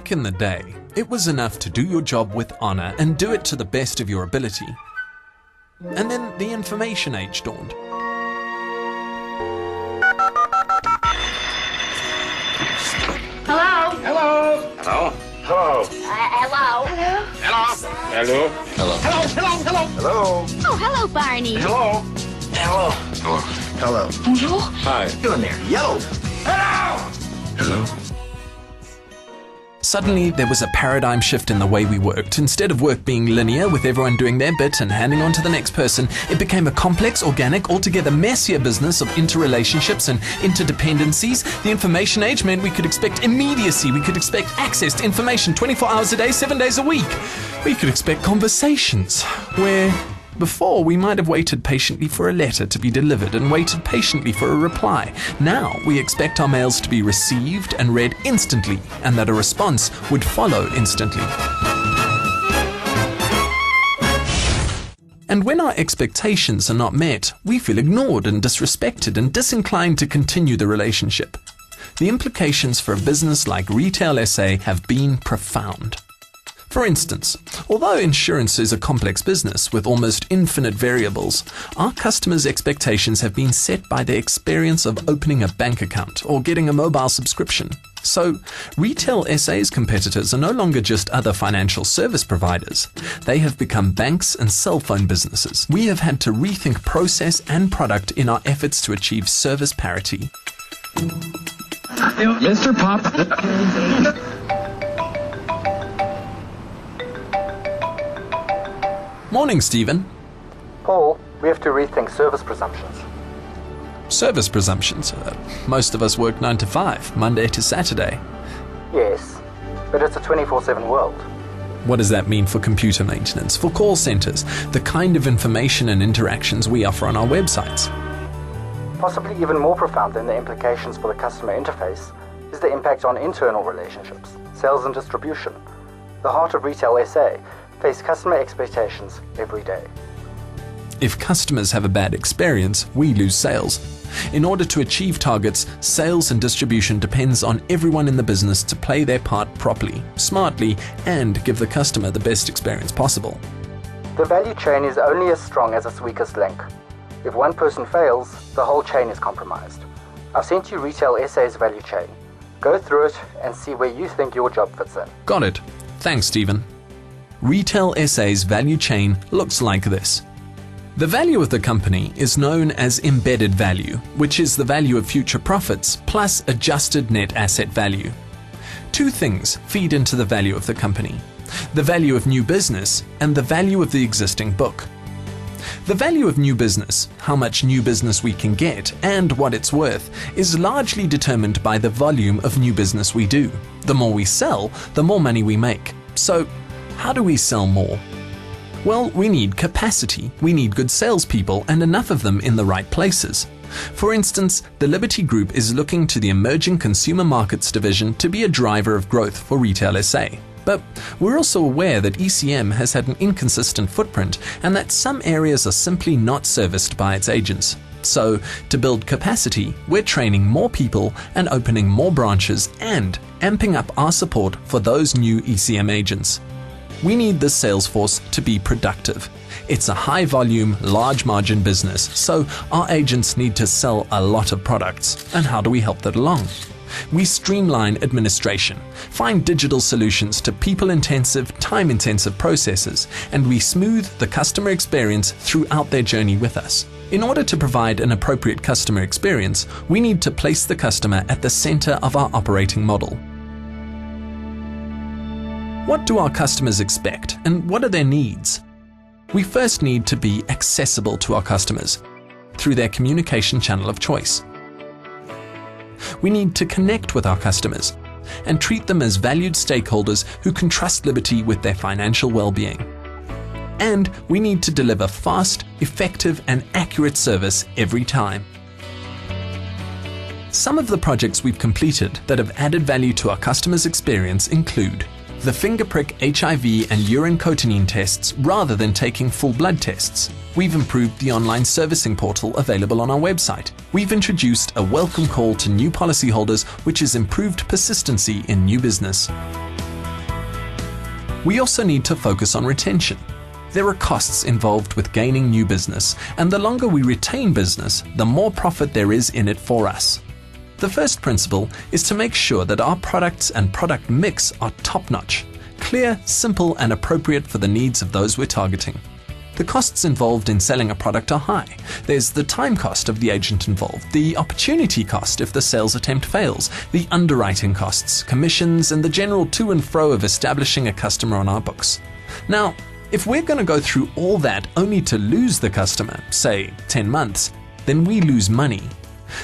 Back in the day, it was enough to do your job with honor and do it to the best of your ability. And then the information age dawned. Hello? Hello? Hello? Hello? Hello? Hello? Hello? Hello? Hello? Oh, hello, Barney. Hello? Hello? Hello? Hello? Bonjour. Hi. Doing there? Yellow? Hello? Hello? Suddenly, there was a paradigm shift in the way we worked. Instead of work being linear with everyone doing their bit and handing on to the next person, it became a complex, organic, altogether messier business of interrelationships and interdependencies. The information age meant we could expect immediacy. We could expect access to information 24 hours a day, 7 days a week. We could expect conversations where before we might have waited patiently for a letter to be delivered and waited patiently for a reply. Now we expect our mails to be received and read instantly, and that a response would follow instantly. And when our expectations are not met, we feel ignored and disrespected and disinclined to continue the relationship. The implications for a business like Retail SA have been profound. For instance, although insurance is a complex business with almost infinite variables, our customers' expectations have been set by their experience of opening a bank account or getting a mobile subscription. So, Retail SA's competitors are no longer just other financial service providers. They have become banks and cell phone businesses. We have had to rethink process and product in our efforts to achieve service parity. Mr. Pop. Morning, Stephen. Paul, we have to rethink service presumptions. Service presumptions. Most of us work 9 to 5, Monday to Saturday. Yes, but it's a 24/7 world. What does that mean for computer maintenance, for call centers, the kind of information and interactions we offer on our websites? Possibly even more profound than the implications for the customer interface is the impact on internal relationships, sales and distribution. The heart of Retail SA face customer expectations every day. If customers have a bad experience, we lose sales. In order to achieve targets, sales and distribution depends on everyone in the business to play their part properly, smartly, and give the customer the best experience possible. The value chain is only as strong as its weakest link. If one person fails, the whole chain is compromised. I've sent you Retail SA's value chain. Go through it and see where you think your job fits in. Got it. Thanks, Stephen. Retail SA's value chain looks like this. The value of the company is known as embedded value, which is the value of future profits plus adjusted net asset value. Two things feed into the value of the company: the value of new business and the value of the existing book. The value of new business, how much new business we can get and what it's worth, is largely determined by the volume of new business we do. The more we sell, the more money we make. So, how do we sell more? Well, we need capacity. We need good salespeople and enough of them in the right places. For instance, the Liberty Group is looking to the Emerging Consumer Markets division to be a driver of growth for Retail SA. But we're also aware that ECM has had an inconsistent footprint and that some areas are simply not serviced by its agents. So, to build capacity, we're training more people and opening more branches and amping up our support for those new ECM agents. We need this sales force to be productive. It's a high volume, large margin business, so our agents need to sell a lot of products. And how do we help that along? We streamline administration, find digital solutions to people-intensive, time-intensive processes, and we smooth the customer experience throughout their journey with us. In order to provide an appropriate customer experience, we need to place the customer at the center of our operating model. What do our customers expect, and what are their needs? We first need to be accessible to our customers through their communication channel of choice. We need to connect with our customers and treat them as valued stakeholders who can trust Liberty with their financial well-being. And we need to deliver fast, effective, and accurate service every time. Some of the projects we've completed that have added value to our customers' experience include the finger prick HIV and urine cotinine tests rather than taking full blood tests. We've improved the online servicing portal available on our website. We've introduced a welcome call to new policyholders, which has improved persistency in new business. We also need to focus on retention. There are costs involved with gaining new business, and the longer we retain business, the more profit there is in it for us. The first principle is to make sure that our products and product mix are top-notch, clear, simple, and appropriate for the needs of those we're targeting. The costs involved in selling a product are high. There's the time cost of the agent involved, the opportunity cost if the sales attempt fails, the underwriting costs, commissions, and the general to and fro of establishing a customer on our books. Now, if we're going to go through all that only to lose the customer, say 10 months, then we lose money.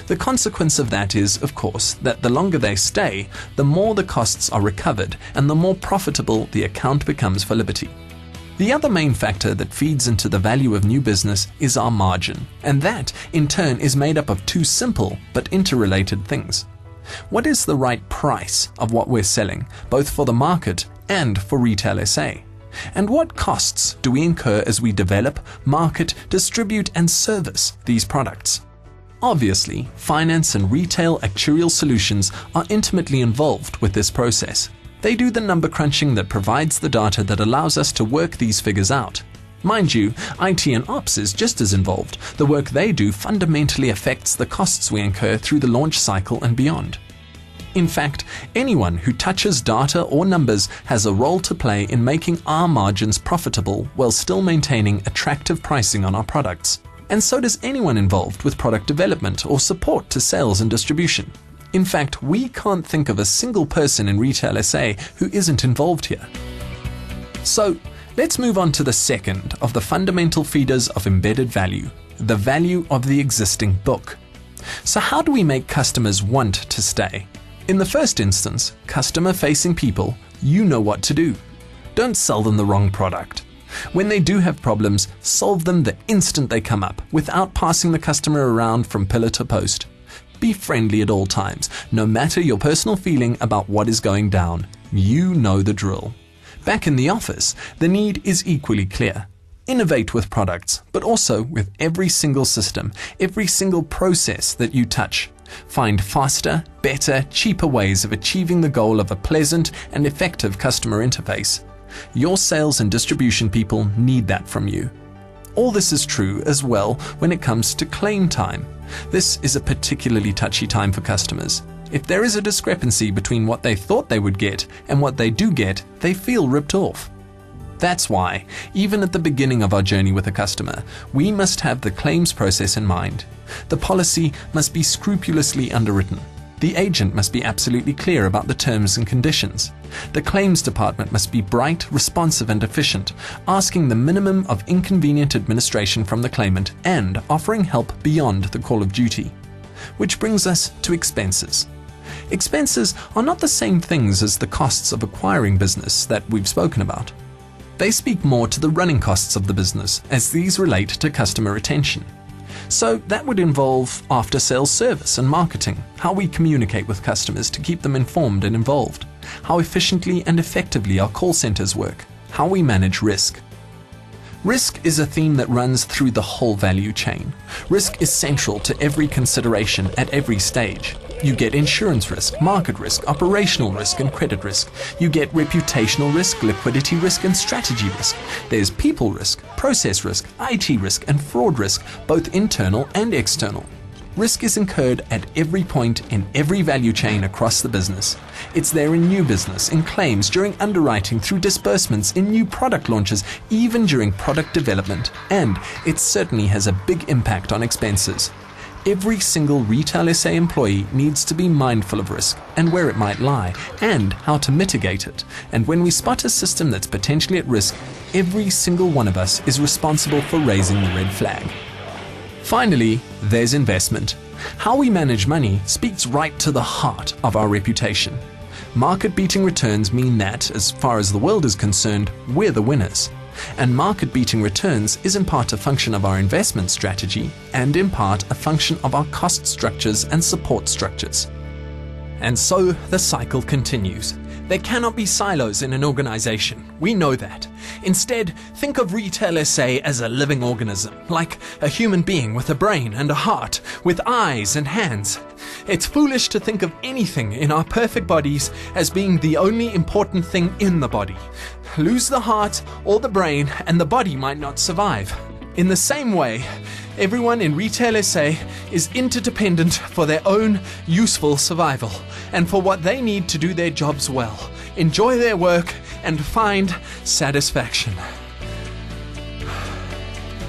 The consequence of that is, of course, that the longer they stay, the more the costs are recovered and the more profitable the account becomes for Liberty. The other main factor that feeds into the value of new business is our margin, and that, in turn, is made up of two simple but interrelated things. What is the right price of what we're selling, both for the market and for Retail SA? And what costs do we incur as we develop, market, distribute, and service these products? Obviously, finance and retail actuarial solutions are intimately involved with this process. They do the number crunching that provides the data that allows us to work these figures out. Mind you, IT and Ops is just as involved. The work they do fundamentally affects the costs we incur through the launch cycle and beyond. In fact, anyone who touches data or numbers has a role to play in making our margins profitable while still maintaining attractive pricing on our products. And so does anyone involved with product development or support to sales and distribution. In fact, we can't think of a single person in Retail SA who isn't involved here. So, let's move on to the second of the fundamental feeders of embedded value, the value of the existing book. So how do we make customers want to stay? In the first instance, customer-facing people, you know what to do. Don't sell them the wrong product. When they do have problems, solve them the instant they come up, without passing the customer around from pillar to post. Be friendly at all times, no matter your personal feeling about what is going down. You know the drill. Back in the office, the need is equally clear. Innovate with products, but also with every single system, every single process that you touch. Find faster, better, cheaper ways of achieving the goal of a pleasant and effective customer interface. Your sales and distribution people need that from you. All this is true as well when it comes to claim time. This is a particularly touchy time for customers. If there is a discrepancy between what they thought they would get and what they do get, they feel ripped off. That's why, even at the beginning of our journey with a customer, we must have the claims process in mind. The policy must be scrupulously underwritten. The agent must be absolutely clear about the terms and conditions. The claims department must be bright, responsive, and efficient, asking the minimum of inconvenient administration from the claimant and offering help beyond the call of duty. Which brings us to expenses. Expenses are not the same things as the costs of acquiring business that we've spoken about. They speak more to the running costs of the business, as these relate to customer retention. So that would involve after-sales service and marketing, how we communicate with customers to keep them informed and involved, how efficiently and effectively our call centers work, how we manage risk. Risk is a theme that runs through the whole value chain. Risk is central to every consideration at every stage. You get insurance risk, market risk, operational risk, and credit risk. You get reputational risk, liquidity risk, and strategy risk. There's people risk, process risk, IT risk, and fraud risk, both internal and external. Risk is incurred at every point in every value chain across the business. It's there in new business, in claims, during underwriting, through disbursements, in new product launches, even during product development, and it certainly has a big impact on expenses. Every single Retail SA employee needs to be mindful of risk and where it might lie and how to mitigate it. And when we spot a system that's potentially at risk, every single one of us is responsible for raising the red flag. Finally, there's investment. How we manage money speaks right to the heart of our reputation. Market-beating returns mean that, as far as the world is concerned, we're the winners. And market-beating returns is in part a function of our investment strategy and in part a function of our cost structures and support structures. And so the cycle continues. There cannot be silos in an organization. We know that. Instead, think of Retail SA as a living organism, like a human being with a brain and a heart, with eyes and hands. It's foolish to think of anything in our perfect bodies as being the only important thing in the body. Lose the heart or the brain and the body might not survive. In the same way, everyone in Retail SA is interdependent for their own useful survival and for what they need to do their jobs well, enjoy their work and find satisfaction.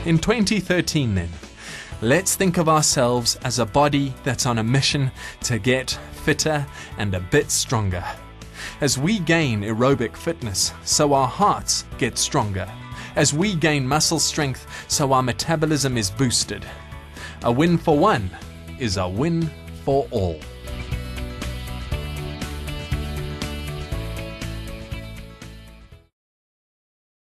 In 2013 then, let's think of ourselves as a body that's on a mission to get fitter and a bit stronger. As we gain aerobic fitness, so our hearts get stronger. As we gain muscle strength, so our metabolism is boosted. A win for one is a win for all.